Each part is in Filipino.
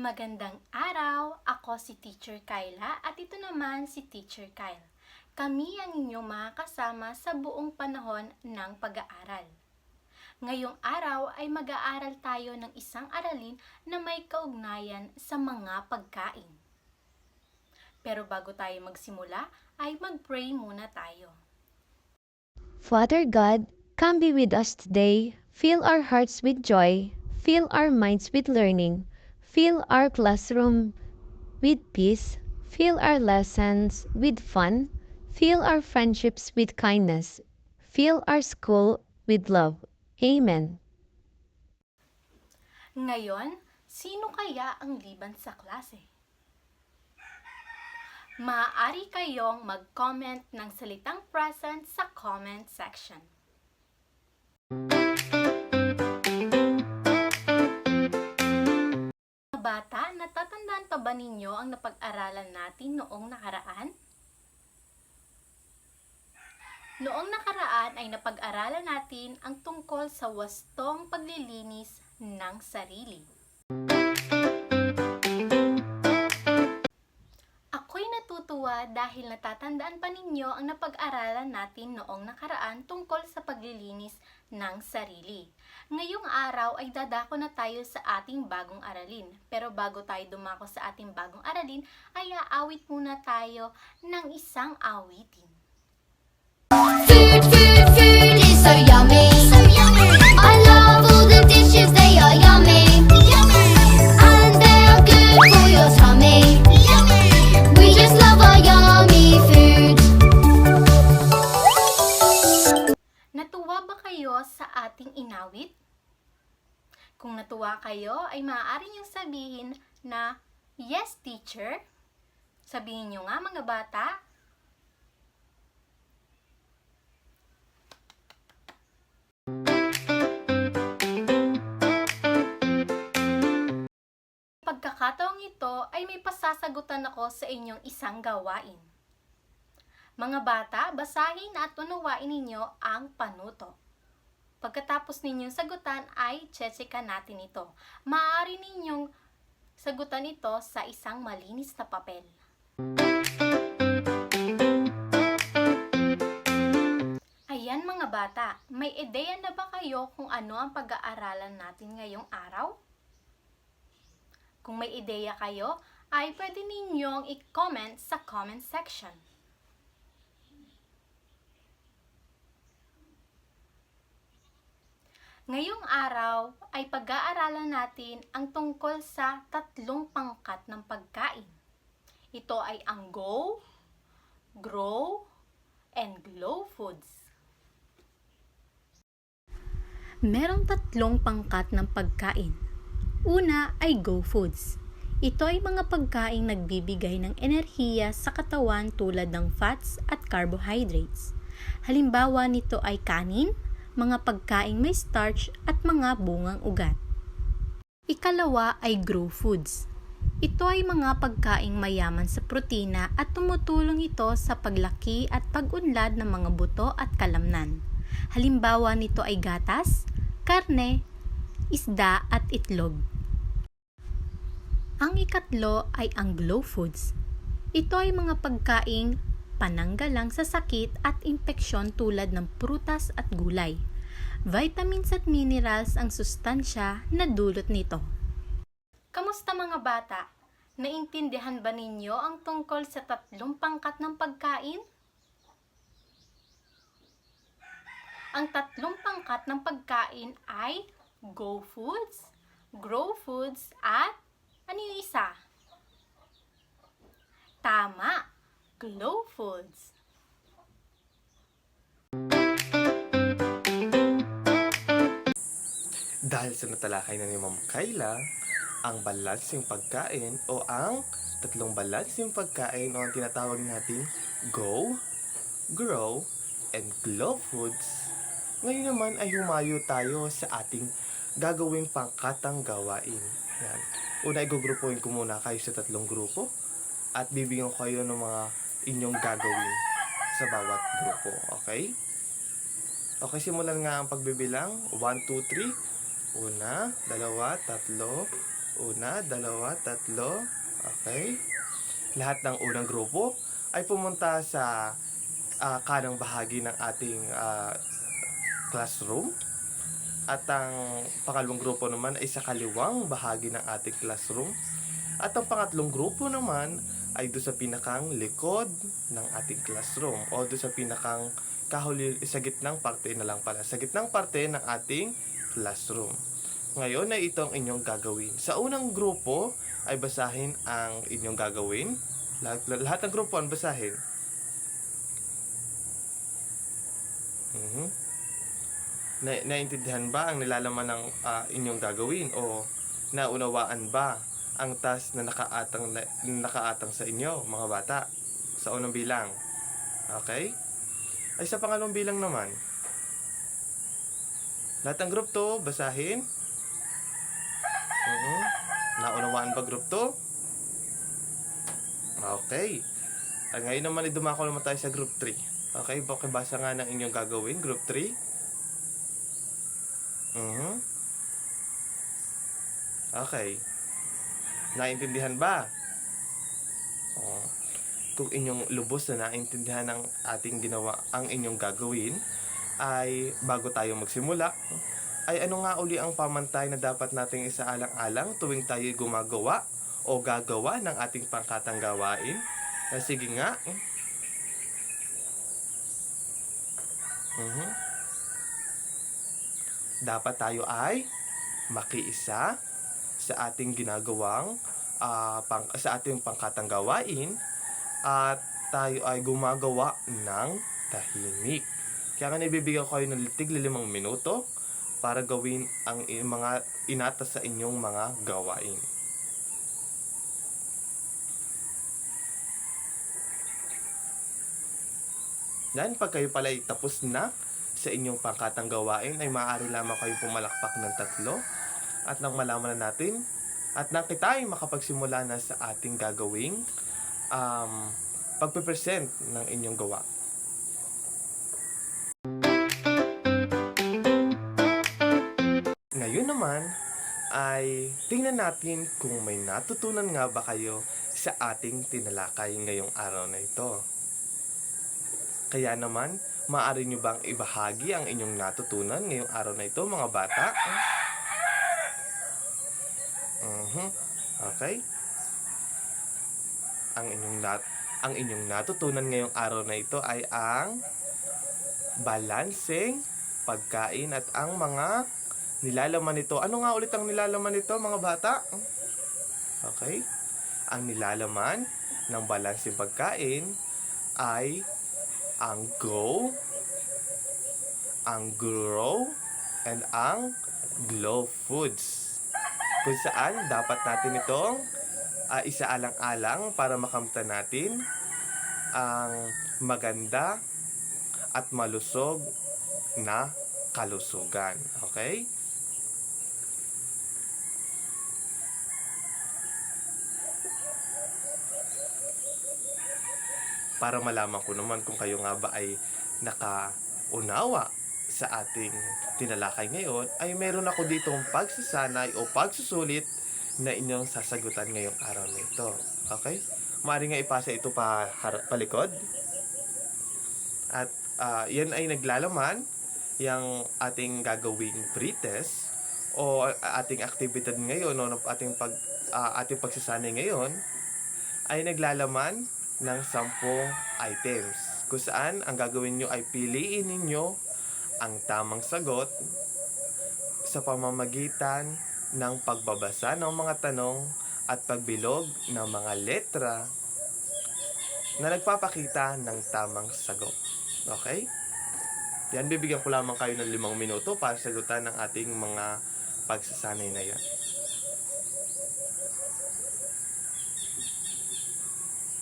Magandang araw! Ako si Teacher Kyla at ito naman si Teacher Kyle. Kami ang inyong mga kasama sa buong panahon ng pag-aaral. Ngayong araw ay mag-aaral tayo ng isang aralin na may kaugnayan sa mga pagkain. Pero bago tayo magsimula, ay mag-pray muna tayo. Father God, come be with us today. Fill our hearts with joy. Fill our minds with learning. Fill our classroom with peace. Fill our lessons with fun. Fill our friendships with kindness. Fill our school with love. Amen. Ngayon, sino kaya ang liban sa klase? Maaari kayong mag-comment ng salitang present sa comment section. Mga bata, natatandaan pa ba ninyo ang napag-aralan natin noong nakaraan? Noong nakaraan ay napag-aralan natin ang tungkol sa wastong paglilinis ng sarili. Ako'y natutuwa dahil natatandaan pa ninyo ang napag-aralan natin noong nakaraan tungkol sa paglilinis ng sarili. Ngayong araw ay dadako na tayo sa ating bagong aralin. Pero bago tayo dumako sa ating bagong aralin, ay aawit muna tayo ng isang awitin. Food, food, food is so yummy. So yummy. I love all the dishes, they are yummy. Yummy. And they are good for your tummy. Yummy. We just love our yummy food. Natuwa ba kayo sa ating inawit? Kung natuwa kayo, ay maaari niyong sabihin na, "Yes, teacher." Sabihin niyo nga mga bata. Pagkakataong ito ay may pasasagutan ako sa inyong isang gawain. Mga bata, basahin at unawain ninyo ang panuto. Pagkatapos ninyong sagutan ay tsetsika natin ito. Maaari ninyong sagutan ito sa isang malinis na papel. Ayan mga bata, may ideya na ba kayo kung ano ang pag-aaralan natin ngayong araw? Kung may ideya kayo, ay pwede ninyong i-comment sa comment section. Ngayong araw ay pag-aaralan natin ang tungkol sa 3 pangkat ng pagkain. Ito ay ang Go, Grow, and Glow foods. Merong 3 pangkat ng pagkain. Una ay Go foods. Ito ay mga pagkaing nagbibigay ng enerhiya sa katawan tulad ng fats at carbohydrates. Halimbawa nito ay kanin, mga pagkaing may starch at mga bungang ugat. Ikalawa ay Grow foods. Ito ay mga pagkaing mayaman sa protina at tumutulong ito sa paglaki at pag-unlad ng mga buto at kalamnan. Halimbawa nito ay gatas, karne, isda at itlog. Ang ikatlo ay ang Glow foods. Ito ay mga pagkaing pananggalang sa sakit at impeksyon tulad ng prutas at gulay. Vitamins at minerals ang sustansya na dulot nito. Kamusta mga bata? Naintindihan ba ninyo ang tungkol sa 3 pangkat ng pagkain? Ang 3 pangkat ng pagkain ay Go foods, Grow foods, at ano yung isa? Tama! Glow foods. Dahil sa natalakay na ni Ma'am Kyla, ang balansing pagkain o ang 3 balansing pagkain o ang tinatawag nating Go, Grow, and Glow foods, ngayon naman ay humayo tayo sa ating gagawing pangkatang gawain. Yan. Una, igugrupuhin ko muna kayo sa 3 grupo at bibigyan ko kayo ng mga inyong gagawin sa bawat grupo. Okay? Okay, simulan nga ang pagbibilang. 1, 2, 3. Una, dalawa, tatlo, Una, dalawa, tatlo. Okay. Lahat ng unang grupo ay pumunta sa kanang bahagi ng ating classroom. At ang pangalawang grupo naman ay sa kaliwang bahagi ng ating classroom. At ang pangatlong grupo naman ay doon sa pinakang likod ng ating classroom o doon sa pinakang kahuli sa gitnang parte na lang pala. Sa gitnang parte ng ating classroom. Ngayon ay ito ang inyong gagawin. Sa unang grupo ay basahin ang inyong gagawin. Lahat ng grupo ang basahin. Naintindihan ba ang nilalaman ng inyong gagawin o naunawaan ba ang task na nakaatang sa inyo, mga bata? Sa unang bilang. Okay? Ay sa pangalawang bilang naman. Lahat ng group to, basahin. Naunawaan ba group to? Okay. Ngayon naman dumako naman tayo sa group 3. Okay, pakibasa nga ng inyong gagawin, group 3. Okay. Naintindihan ba? Kung inyong lubos na naintindihan ng ating ginawa, ang inyong gagawin, ay bago tayo magsimula, ay ano nga uli ang pamantay na dapat nating isaalang-alang tuwing tayo gumagawa o gagawa ng ating pangkatang gawain? Sige nga. Dapat tayo ay makiisa sa ating ginagawang sa ating pangkatang gawain at tayo ay gumagawa ng tahimik. Kaya nga nabibigyan ko kayo ng 5 minuto para gawin ang mga inatas sa inyong mga gawain. Yan, pag kayo pala ay tapos na sa inyong pangkatang gawain, ay maaari lamang kayong pumalakpak ng 3 at nang malaman na natin at nang kita ay makapagsimula na sa ating gagawing pagpe-present ng inyong gawa. Ngayon naman ay tingnan natin kung may natutunan nga ba kayo sa ating tinalakay ngayong araw na ito. Kaya naman, maaari nyo bang ibahagi ang inyong natutunan ngayong araw na ito, mga bata? Okay. Ang inyong natutunan ngayong araw na ito ay ang balanseng pagkain at ang mga nilalaman nito. Ano nga ulit ang nilalaman nito, mga bata? Okay. Ang nilalaman ng balanseng pagkain ay ang go, ang grow, and ang glow foods. Kung saan dapat natin itong isaalang-alang para makamtan natin ang maganda at malusog na kalusugan. Okay? Para malaman ko naman kung kayo nga ba ay nakaunawa sa ating tinalakay ngayon, ay meron ako ditong pagsasanay o pagsusulit na inyong sasagutan ngayong araw na ito. Okay? Maaari nga ipasa ito palikod. At yan ay naglalaman yung ating gagawing pretest o ating aktibidad ngayon o ating pagsasanay ngayon ay naglalaman ng 10 items kung saan ang gagawin nyo ay piliin ninyo ang tamang sagot sa pamamagitan ng pagbabasa ng mga tanong at pagbilog ng mga letra na nagpapakita ng tamang sagot. Okay? Yan, bibigyan ko lamang kayo ng 5 minuto para sagutan ng ating mga pagsasanay na yan.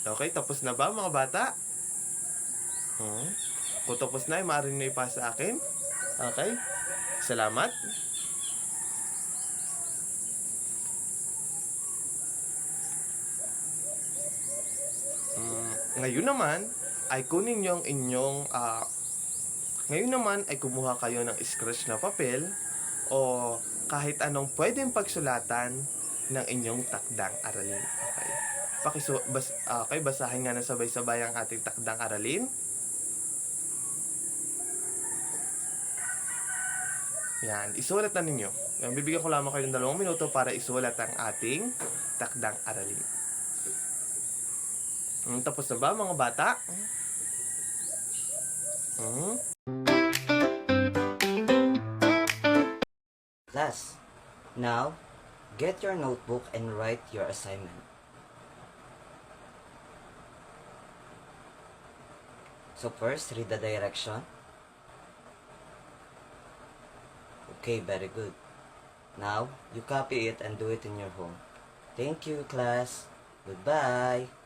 Okay, tapos na ba, mga bata? Kung tapos na, maaari nyo ipasa sa akin. Okay? Salamat. Ngayon naman, ay kunin nyo ang inyong... ngayon naman, ay kumuha kayo ng scratch na papel o kahit anong pwedeng pagsulatan ng inyong takdang aralin. Okay. Okay, basahin nga ng sabay-sabay ang ating takdang aralin. Yan, isulat na ninyo. Yan, bibigyan ko lamang kayo ng 2 minuto para isulat ang ating takdang aralin. Tapos na ba mga bata? Class, now get your notebook and write your assignment. So first, read the direction. Okay, very good. Now, you copy it and do it in your home. Thank you, class. Goodbye.